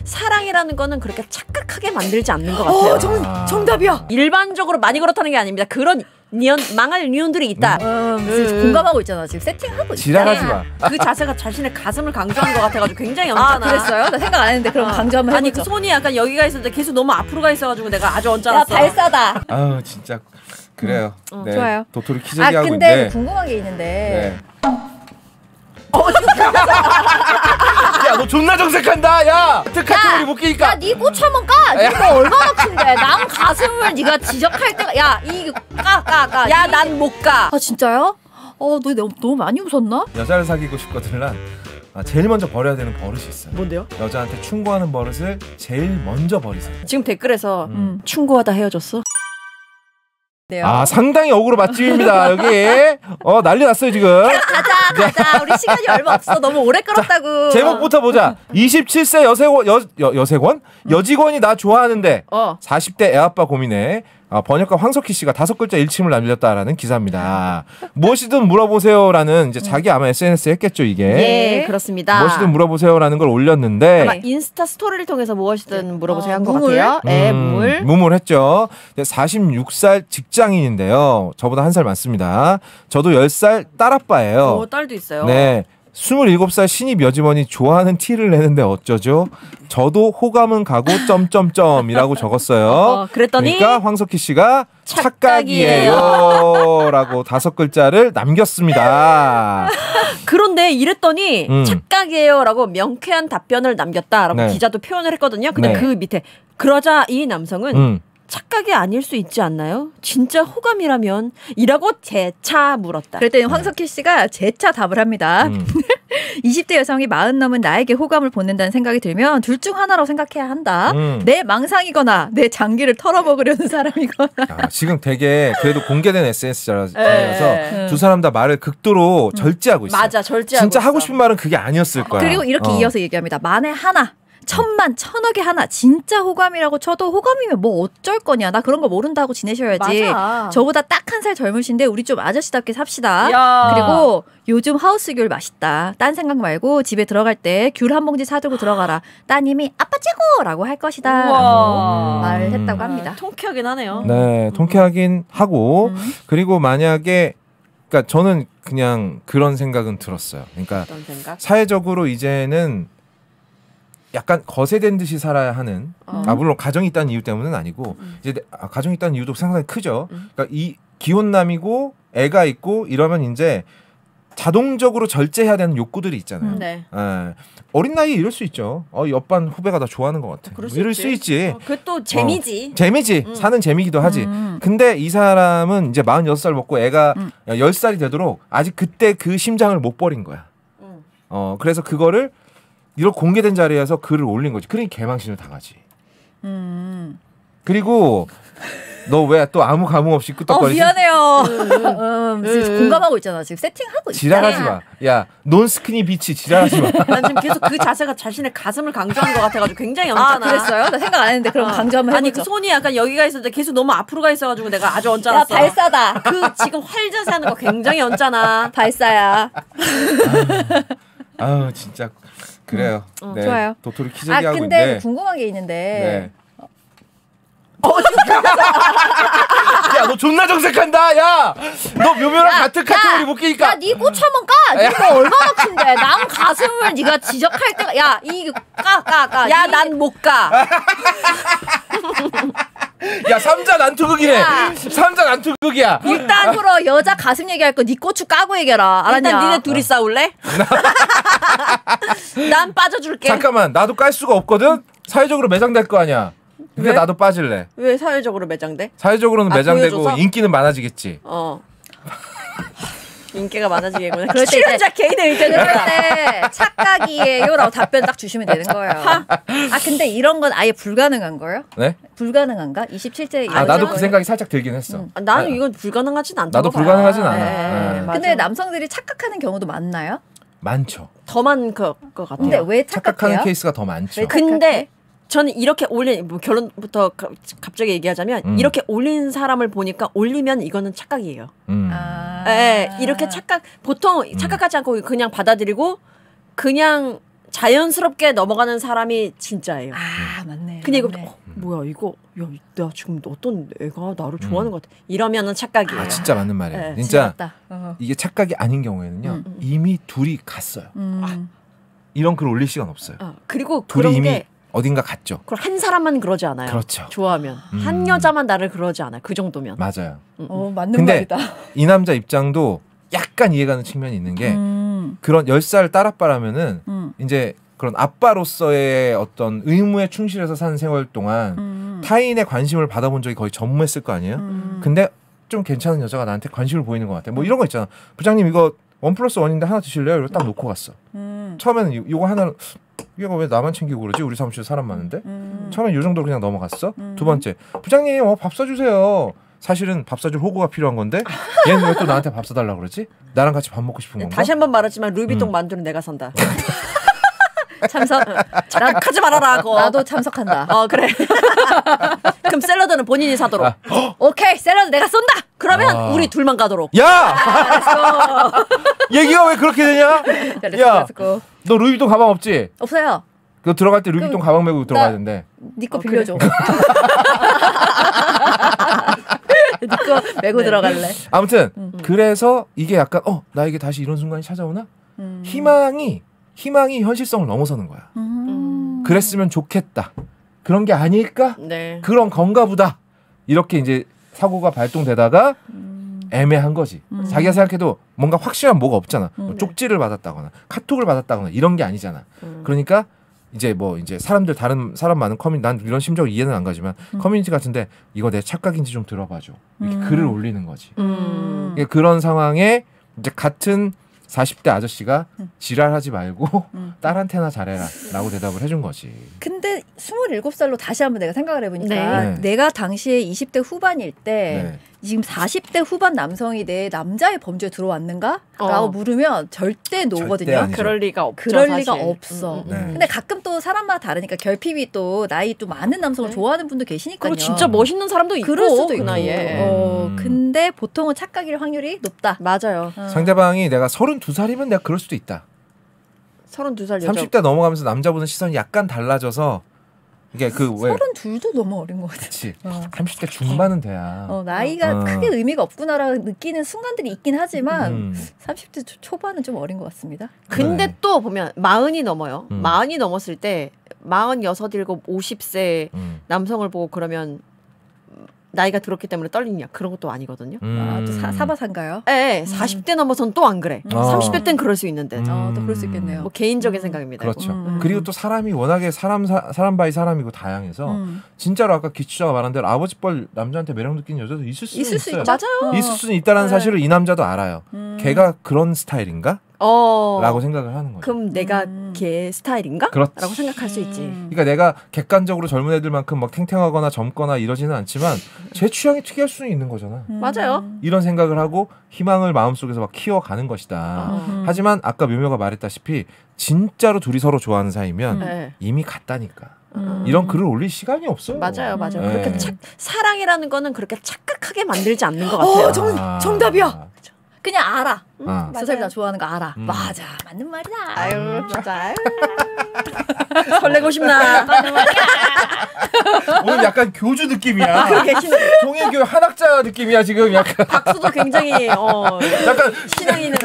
사랑이라는 거는 그렇게 착각하게 만들지 않는 것 같아요. 정답이야. 일반적으로 많이 그렇다는 게 아닙니다. 그런 망할 니온들이 있다. 공감하고 있잖아. 지금 세팅하고 있잖아. 지랄하지 마. 그 자세가 자신의 가슴을 강조한 것 같아가지고 굉장히 언짢아. 그랬어요? 나 생각 안 했는데 그럼 강조 한번 해보죠. 아니 그 손이 약간 여기가 있을 때 계속 너무 앞으로 가 있어가지고 내가 아주 언짢았어. 야 발사다. 아우 진짜 그래요. 네. 좋아요. 도토리 키재기 하고 근데 있는데. 궁금한 게 있는데. 네. 야, 너 존나 정색한다. 야, 카테고리 못 끼니까. 야, 네 꼬치 한번 까. 네가 얼마나 큰데? 남 가슴을 네가 지적할 때가. 야, 이 까. 야, 난 못 가. 아 진짜요? 너 너무 많이 웃었나? 여자를 사귀고 싶거든 제일 먼저 버려야 되는 버릇이 있어요. 뭔데요? 여자한테 충고하는 버릇을 제일 먼저 버리세요. 지금 댓글에서 충고하다 헤어졌어? 아 상당히 어그로 맛집입니다. 여기 난리 났어요 지금. 가자. 우리 시간이 얼마 없어. 너무 오래 끌었다고. 제목부터 보자. 27세 여세권? 여직원이 나 좋아하는데 40대 애아빠 고민에 번역가 황석희 씨가 5글자 일침을 남겼다라는 기사입니다. 무엇이든 물어보세요라는 이제 자기 아마 SNS에 했겠죠 이게. 예, 그렇습니다. 무엇이든 물어보세요라는 걸 올렸는데 아마 인스타 스토리를 통해서 무엇이든 물어보세요 한 것 같아요. 무물했죠. 46살 직장인인데요. 저보다 한 살 많습니다. 저도 10살 딸아빠예요. 딸도 있어요. 네. 27살 신입 여직원이 좋아하는 티를 내는데 어쩌죠? 저도 호감은 가고 점점점이라고 적었어요. 그랬더니 그러니까 황석희 씨가 착각이에요 라고 5글자를 남겼습니다. 그런데 이랬더니 착각이에요 라고 명쾌한 답변을 남겼다라고 네. 기자도 표현을 했거든요. 근데 네. 그 밑에 그러자 이 남성은 착각이 아닐 수 있지 않나요? 진짜 호감이라면? 이라고 재차 물었다. 그랬더니 황석희 씨가 재차 답을 합니다. 20대 여성이 40 넘은 나에게 호감을 보낸다는 생각이 들면 둘 중 하나로 생각해야 한다. 내 망상이거나 내 장기를 털어먹으려는 사람이거나. 지금 되게 그래도 공개된 SNS라서 두 사람 다 말을 극도로 절제하고 있어요. 맞아, 절제하고 진짜 있어. 하고 싶은 말은 그게 아니었을 거야. 그리고 이렇게 이어서 얘기합니다. 만에 하나. 1000만, 1000억에 하나 진짜 호감이라고 쳐도 호감이면 뭐 어쩔 거냐. 나 그런 거 모른다고 지내셔야지. 맞아. 저보다 딱 한 살 젊으신데 우리 좀 아저씨답게 삽시다. 야. 그리고 요즘 하우스 귤 맛있다. 딴 생각 말고 집에 들어갈 때 귤 한 봉지 사들고 들어가라. 따님이 아빠 최고라고 할 것이다. 라고 말을 했다고 합니다. 통쾌하긴 하네요. 네, 통쾌하긴 하고 그리고 만약에 그러니까 저는 그냥 그런 생각은 들었어요. 그러니까 어떤 생각? 사회적으로 이제는 약간 거세된 듯이 살아야 하는 물론 가정이 있다는 이유 때문은 아니고 이제 가정이 있다는 이유도 상당히 크죠. 그러니까 이 기혼남이고 애가 있고 이러면 이제 자동적으로 절제해야 되는 욕구들이 있잖아요. 네. 어린 나이에 이럴 수 있죠. 옆반 후배가 나 좋아하는 것 같아. 이럴 수 있지. 그것도 재미지. 재미지. 사는 재미기도 하지. 근데 이 사람은 이제 46살 먹고 애가 10살이 되도록 아직 그때 그 심장을 못 버린 거야. 그래서 그거를 이렇게 공개된 자리에서 글을 올린 거지. 그러니 개망신을 당하지. 그리고 너 왜 또 아무 감흥 없이 끄떡거리지? 미안해요. 공감하고 있잖아. 지금 세팅하고 있잖아. 지랄하지 마. 야, 논스키니 비치 지랄하지 마. 난 지금 계속 그 자세가 자신의 가슴을 강조한 것 같아가지고 굉장히 언짢아. 그랬어요? 나 생각 안 했는데 그럼 강조 한번 해보죠. 아니 그 손이 약간 여기가 있을 때 계속 너무 앞으로 가 있어가지고 내가 아주 언짢았어. 야 발사다. 그 지금 활자세 하는 거 굉장히 언짢아. 발사야. 아우 진짜 그래요. 네. 좋아요. 도토리 키재기 하고 근데 있는데. 궁금한 게 있는데. 네. 야, 너 존나 정색한다. 야, 너 묘묘랑 같은 카테고리 못 끼니까. 야, 네 꼬치 한번 까. 네가 얼마나 큰데? 남 가슴을 네가 지적할 때가. 야, 이 까. 야, 난 못 가. 야, 삼자 난투극이네. 삼자 난투극이야. 일단 앞으로 여자 가슴 얘기할 거 네 꼬추 까고 얘기해라. 알았냐? 일단 니네 둘이 싸울래? 난 빠져줄게. 잠깐만, 나도 깔 수가 없거든. 사회적으로 매장될 거 아니야. 근데 왜? 나도 빠질래. 왜 사회적으로 매장돼? 사회적으로는 매장되고 보여줘서? 인기는 많아지겠지. 인기가 많아지겠구나. 그럴 때 출연자 개인의 의견을 그럴 때 착각이에요라고 답변 딱 주시면 되는 거예요. 근데 이런 건 아예 불가능한 거예요? 네? 불가능한가? 27세 나도 그 생각이 살짝 들긴 했어. 나는 이건 불가능하진 않다고 나도 봐요. 불가능하진 않아. 네, 맞아. 근데 남성들이 착각하는 경우도 많나요? 많죠. 더 많은 것 같아요. 근데 왜 착각하는 착각해요? 케이스가 더 많죠. 근데 저는 이렇게 올린 결론부터 갑자기 얘기하자면 이렇게 올린 사람을 보니까 올리면 이거는 착각이에요. 이렇게 보통 착각하지 않고 그냥 받아들이고 그냥 자연스럽게 넘어가는 사람이 진짜예요. 아 맞네. 근데 이거 맞네. 뭐야 이거 야 내가 지금 어떤 애가 나를 좋아하는 것 같아. 이러면은 착각이에요. 아 진짜 맞는 말이에요. 네, 진짜 맞다. 이게 착각이 아닌 경우에는요. 이미 둘이 갔어요. 이런 글 올릴 시간 없어요. 그리고 둘이 그런 이미 게 어딘가 갔죠. 그럼 한 사람만 그러지 않아요. 그렇죠. 좋아하면 한 여자만 나를 그러지 않아요. 그 정도면. 맞아요. 맞는 근데 말이다. 이 남자 입장도 약간 이해가는 측면이 있는 게 그런 10살 딸아빠라면은 이제 그런 아빠로서의 어떤 의무에 충실해서 사는 생활 동안 타인의 관심을 받아본 적이 거의 전무했을 거 아니에요. 근데 좀 괜찮은 여자가 나한테 관심을 보이는 것 같아. 뭐 이런 거 있잖아. 부장님 이거 1+1인데 하나 드실래요? 이러고 딱 놓고 갔어. 처음에는 이거 하나 얘가 왜 나만 챙기고 그러지? 우리 사무실에 사람 많은데. 처음엔 이 정도로 그냥 넘어갔어. 두 번째 부장님 밥 사주세요. 사실은 밥 사줄 호구가 필요한 건데 얘는 왜 또 나한테 밥 사달라고 그러지? 나랑 같이 밥 먹고 싶은 건가? 다시 한번 말하지만 루이비통 만두는 내가 산다. 참석. 착각하지 말아라고. 나도 참석한다. 그래. 그럼 샐러드는 본인이 사도록. 오케이 샐러드 내가 쏜다. 그러면 우리 둘만 가도록. 야! 얘기가 왜 그렇게 되냐? 야, 렛츠고. 너 루이비통 가방 없지? 없어요. 그 들어갈 때 루이비통 가방 메고 들어가야 된대. 네 거 빌려줘. 네 거 메고 들어갈래. 아무튼 그래서 이게 약간 나에게 다시 이런 순간이 찾아오나? 희망이 현실성을 넘어서는 거야. 그랬으면 좋겠다. 그런 게 아닐까? 네. 그런 건가 보다. 이렇게 이제 사고가 발동되다가 애매한 거지. 자기가 생각해도 뭔가 확실한 뭐가 없잖아. 뭐 쪽지를 받았다거나 카톡을 받았다거나 이런 게 아니잖아. 그러니까 이제 다른 사람 많은 커뮤니티, 난 이런 심정을 이해는 안 가지만 커뮤니티 같은데 이거 내 착각인지 좀 들어봐줘. 이렇게 글을 올리는 거지. 그런 상황에 이제 같은 40대 아저씨가 지랄하지 말고 딸한테나 잘해라 라고 대답을 해준 거지. 근데 27살로 다시 한번 내가 생각을 해보니까 네. 내가 당시에 20대 후반일 때 지금 40대 후반 남성이 내 남자의 범죄에 들어왔는가? 라고 물으면 절대 노거든요. 그럴 리가 없죠. 그럴 사실. 리가 없어. 네. 근데 가끔 또 사람마다 다르니까 결핍이 또 나이 또 많은 남성을 좋아하는 분도 계시니까요. 그리고 진짜 멋있는 사람도 있고 그럴 수도 그 있고. 나이에. 근데 보통은 착각일 확률이 높다. 맞아요. 상대방이 내가 32살이면 내가 그럴 수도 있다. 32살 여자. 30대 넘어가면서 남자 보는 시선이 약간 달라져서 이게 왜 32도 너무 어린 것 같아. 그치. 30대 중반은 돼야. 나이가 크게 의미가 없구나라고 느끼는 순간들이 있긴 하지만 30대 초반은 좀 어린 것 같습니다. 근데 또 보면 40이 넘어요. 40이 넘었을 때 46, 7, 50세 남성을 보고 그러면 나이가 들었기 때문에 떨리냐 그런 것도 아니거든요. 또 사바사인가요? 네, 40대 넘어선 또 안 그래. 30대 땐 그럴 수 있는데. 또 그럴 수 있겠네요. 뭐 개인적인 생각입니다. 그렇죠. 그리고 또 사람이 워낙에 사람 바이 사람이고 다양해서 진짜로 아까 기추자가 말한 대로 아버지 뻘 남자한테 매력 느끼는 여자도 있을 수는 있어요. 맞아요. 있을 수는 있다는 사실을 이 남자도 알아요. 걔가 그런 스타일인가? 라고 생각을 하는 거죠. 그럼 내가 걔 스타일인가? 그렇지. 라고 생각할 수 있지. 그러니까 내가 객관적으로 젊은 애들만큼 막 탱탱하거나 젊거나 이러지는 않지만 제 취향이 특이할 수는 있는 거잖아. 맞아요. 이런 생각을 하고 희망을 마음속에서 막 키워가는 것이다. 하지만 아까 묘묘가 말했다시피 진짜로 둘이 서로 좋아하는 사이면 이미 갔다니까. 이런 글을 올릴 시간이 없어요. 맞아요. 네. 그렇게 사랑이라는 거는 그렇게 착각하게 만들지 않는 것 같아요. 정답이야. 그냥 알아. 수사님 나 좋아하는 거 알아. 맞아. 맞는 말이다. 아유, 맞아. 설레고 싶나. 오늘 약간 교주 느낌이야. 그러게 동해교회 한학자 느낌이야 지금 약간. 박수도 굉장히 약간 신앙이 있는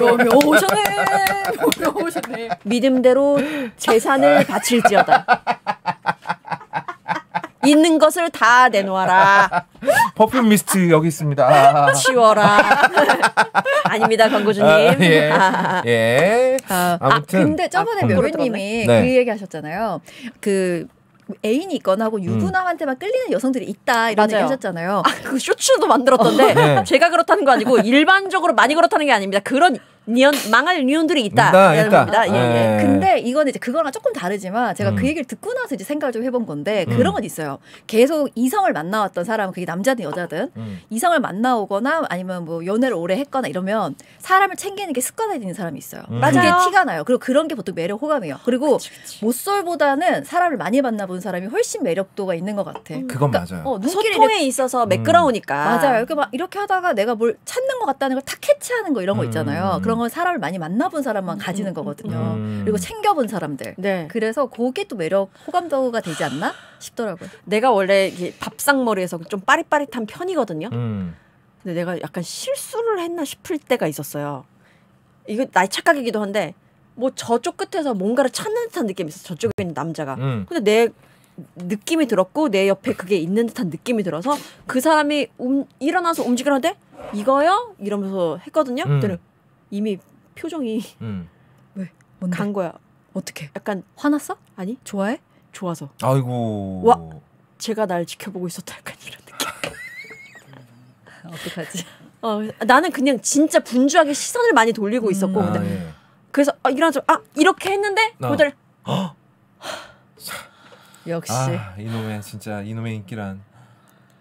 오셨네. 믿음대로 재산을 바칠지어다. 있는 것을 다 내놓아라. 퍼퓸 미스트 여기 있습니다. 치워라. 아닙니다, 광고주님. 예. 아무튼. 근데 저번에 묘리님이 그 얘기 하셨잖아요. 그 애인이 있거나 하고 유부남한테만 끌리는 여성들이 있다 이런 얘기 하셨잖아요. 그 쇼츠도 만들었던데 네. 제가 그렇다는 거 아니고 일반적으로 많이 그렇다는 게 아닙니다. 그런 망할 니온들이 있다. 있다. 예. 근데 이거는 이제 그거랑 조금 다르지만 제가 그 얘기를 듣고 나서 이제 생각을 좀 해본 건데 그런 건 있어요. 계속 이성을 만나왔던 사람은 그게 남자든 여자든 이성을 만나오거나 아니면 뭐 연애를 오래 했거나 이러면 사람을 챙기는 게 습관화되는 사람이 있어요. 그게 티가 나요. 그리고 그런 게 보통 매력 호감이에요. 그리고 모쏠보다는 사람을 많이 만나본 사람이 훨씬 매력도가 있는 것 같아. 그건 맞아요. 소통에 있어서 매끄러우니까. 맞아요. 이렇게 막 이렇게 하다가 내가 뭘 찾는 것 같다는 걸 탁 캐치하는 거 이런 거 있잖아요. 그런 건 사람을 많이 만나본 사람만 가지는 거거든요. 그리고 챙겨본 사람들. 네. 그래서 그게 또 매력 호감도가 되지 않나 싶더라고요. 내가 원래 이게 밥상머리에서 좀 빠릿빠릿한 편이거든요. 근데 내가 약간 실수를 했나 싶을 때가 있었어요. 이거 나의 착각이기도 한데 뭐 저쪽 끝에서 뭔가를 찾는 듯한 느낌이 있어. 저쪽에 있는 남자가. 근데 내 느낌이 들었고 내 옆에 그게 있는 듯한 느낌이 들어서 그 사람이 일어나서 움직이는데 이거요? 이러면서 했거든요. 그때는 이미 표정이 왜? 뭔데? 간 거야. 어떻게? 약간 화났어? 아니 좋아해? 좋아서. 아이고. 와 제가 날 지켜보고 있었다 약간 이런 느낌. 어떡하지? 나는 그냥 진짜 분주하게 시선을 많이 돌리고 있었고 근데 예. 그래서 일어나서 이렇게 했는데 보더니 역시 이놈의 진짜 이놈의 인기란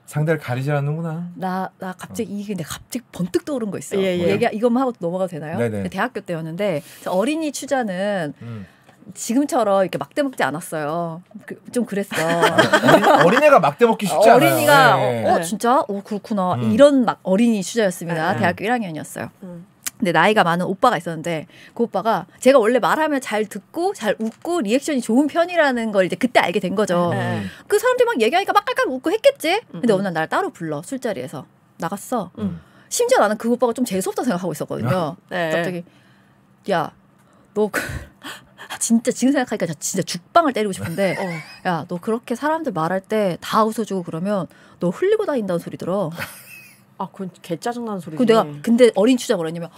상대를 가리지 않는구나. 나 갑자기 이게 내가 갑자기 번뜩 떠오른 거 있어요. 예, 예. 얘기 이것만 하고 넘어가도 되나요? 네네. 대학교 때였는데 어린이 추자는 지금처럼 이렇게 막대 먹지 않았어요. 좀 그랬어. 어린애가 막대 먹기 쉽지 않아요. 어린이가 네. 진짜 그렇구나 이런 막 어린이 추자였습니다. 네. 대학교 1학년이었어요. 근데 나이가 많은 오빠가 있었는데 그 오빠가 제가 원래 말하면 잘 듣고 잘 웃고 리액션이 좋은 편이라는 걸 이제 그때 알게 된 거죠. 그 사람들이 막 얘기하니까 막 깔깔 웃고 했겠지. 근데 어느 날 나를 따로 불러 술자리에서 나갔어. 심지어 나는 그 오빠가 좀 재수없다 생각하고 있었거든요. 네. 갑자기 야 너 진짜 지금 생각하니까 진짜 죽방을 때리고 싶은데 야 너 그렇게 사람들 말할 때 다 웃어주고 그러면 너 흘리고 다닌다는 소리 들어. 그건 개 짜증나는 소리지. 내가 근데 어린 추자 뭐랬냐면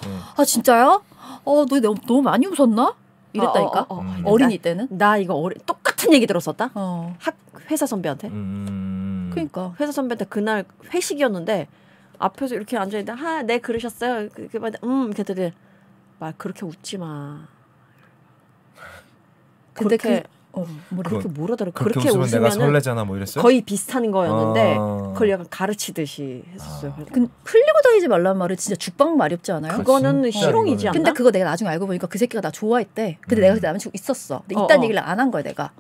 진짜요? 너 너무 많이 웃었나? 이랬다니까. 어린이 때는. 나 이거 똑같은 얘기 들었었다. 회사 선배한테. 그러니까 회사 선배한테 그날 회식이었는데 앞에서 이렇게 앉아 있는데 네 그러셨어요. 이렇게 들이 말 그렇게 웃지 마. 근데 그렇게 그렇게 뭐라더라. 그렇게 웃으면 내가 설레잖아 뭐 이랬어요? 거의 비슷한 거였는데 그걸 약간 가르치듯이 했었어요. 흘리고 다니지 말란 말은 진짜 죽방 말이 없지 않아요? 그거는 희롱이지 않나? 근데 그거 내가 나중에 알고 보니까 그 새끼가 나 좋아했대. 근데 내가 그때 남자친구 있었어. 근데 이딴 얘기를 안 한 거야 내가.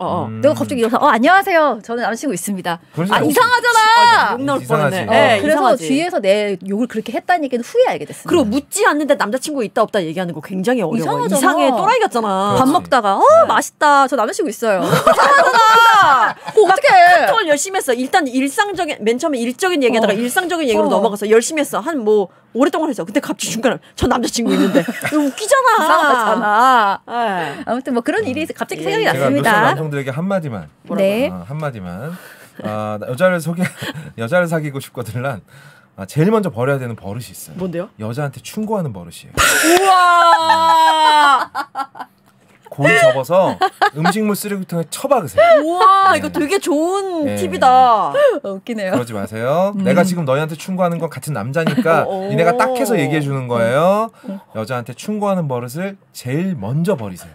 내가 갑자기 일어나서 안녕하세요. 저는 남자친구 있습니다. 이상하잖아. 욕 나올 뻔했네. 그래서 이상하지. 뒤에서 내 욕을 그렇게 했다는 얘기는 후에 알게 됐어. 그리고 묻지 않는데 남자친구 있다 없다 얘기하는 거 굉장히 어려워. 이상하잖아. 이상해. 또라이 같잖아. 밥 먹다가 맛있다. 저 남자친구 있어요. 이상하잖아. 어떡해. 카톡을 열심히 했어. 일단 일상적인 맨 처음에 일적인 얘기하다가 일상적인 얘기로 넘어가서 열심히 했어. 한 뭐 오랫동안 했어. 근데 갑자기 중간에 저 남자친구 있는데 웃기잖아. 이상하잖아. 네. 아무튼 뭐 그런 일이 갑자기 생각이 제가 났습니다. 루소 남성들에게 한마디만. 네. 한마디만. 여자를 사귀고 싶거든란 제일 먼저 버려야 되는 버릇이 있어요. 뭔데요? 여자한테 충고하는 버릇이에요. 우와. 고이 접어서 음식물 쓰레기통에 처박으세요. 우와 이거 되게 좋은 팁이다. 웃기네요. 그러지 마세요. 내가 지금 너희한테 충고하는 건 같은 남자니까 니네가 딱 해서 얘기해 주는 거예요. 여자한테 충고하는 버릇을 제일 먼저 버리세요.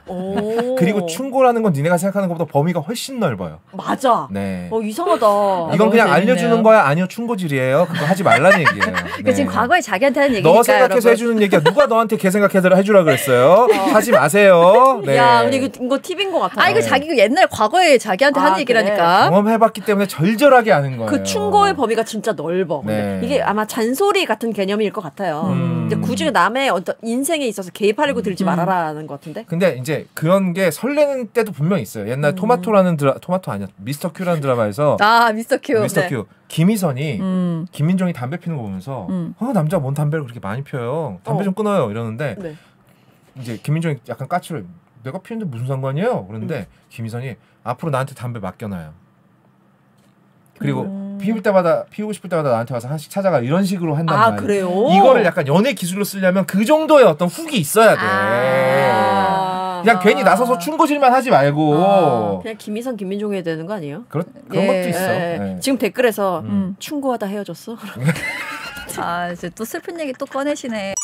그리고 충고라는 건 니네가 생각하는 것보다 범위가 훨씬 넓어요. 맞아. 네. 이상하다. 이건 그냥 재밌네요. 알려주는 거야? 아니요, 충고질이에요. 그거 하지 말라는 얘기예요. 네. 지금 과거에 자기한테 하는 얘기니까 너 생각해서 여러분. 해주는 얘기야. 누가 너한테 걔 생각해서 해주라 그랬어요? 하지 마세요. 네. 야, 근데 이거 팁인 것 같아. 이거 자기가 옛날 과거에 자기한테 한 얘기라니까. 경험해봤기 때문에 절절하게 아는 거예요. 그 충고의 범위가 진짜 넓어. 근데 네. 이게 아마 잔소리 같은 개념일 것 같아요. 근데 굳이 남의 어떤 인생에 있어서 개입하려고 들지 말아라는 것 같은데. 근데 이제 그런 게 설레는 때도 분명히 있어요. 옛날 토마토라는 토마토 아니야, 미스터 큐라는 드라마에서 미스터 큐. 미스터 큐 김희선이 김민정이 담배 피는 거 보면서 남자가 뭔 담배를 그렇게 많이 펴요. 담배 좀 끊어요. 이러는데 네. 이제 김민정이 약간 까칠해. 내가 피우는데 무슨 상관이에요? 그런데 김희선이 앞으로 나한테 담배 맡겨놔요. 그리고 피우고 싶을 때마다 나한테 와서 하나씩 찾아가 이런 식으로 한단 말이에요. 그래요? 이거를 약간 연애 기술로 쓰려면 그 정도의 어떤 훅이 있어야 돼. 그냥 괜히 나서서 충고질만 하지 말고. 그냥 김희선 김민종이 해야 되는 거 아니에요? 그런 것도 있어. 네. 지금 댓글에서 충고하다 헤어졌어? 이제 또 슬픈 얘기 또 꺼내시네.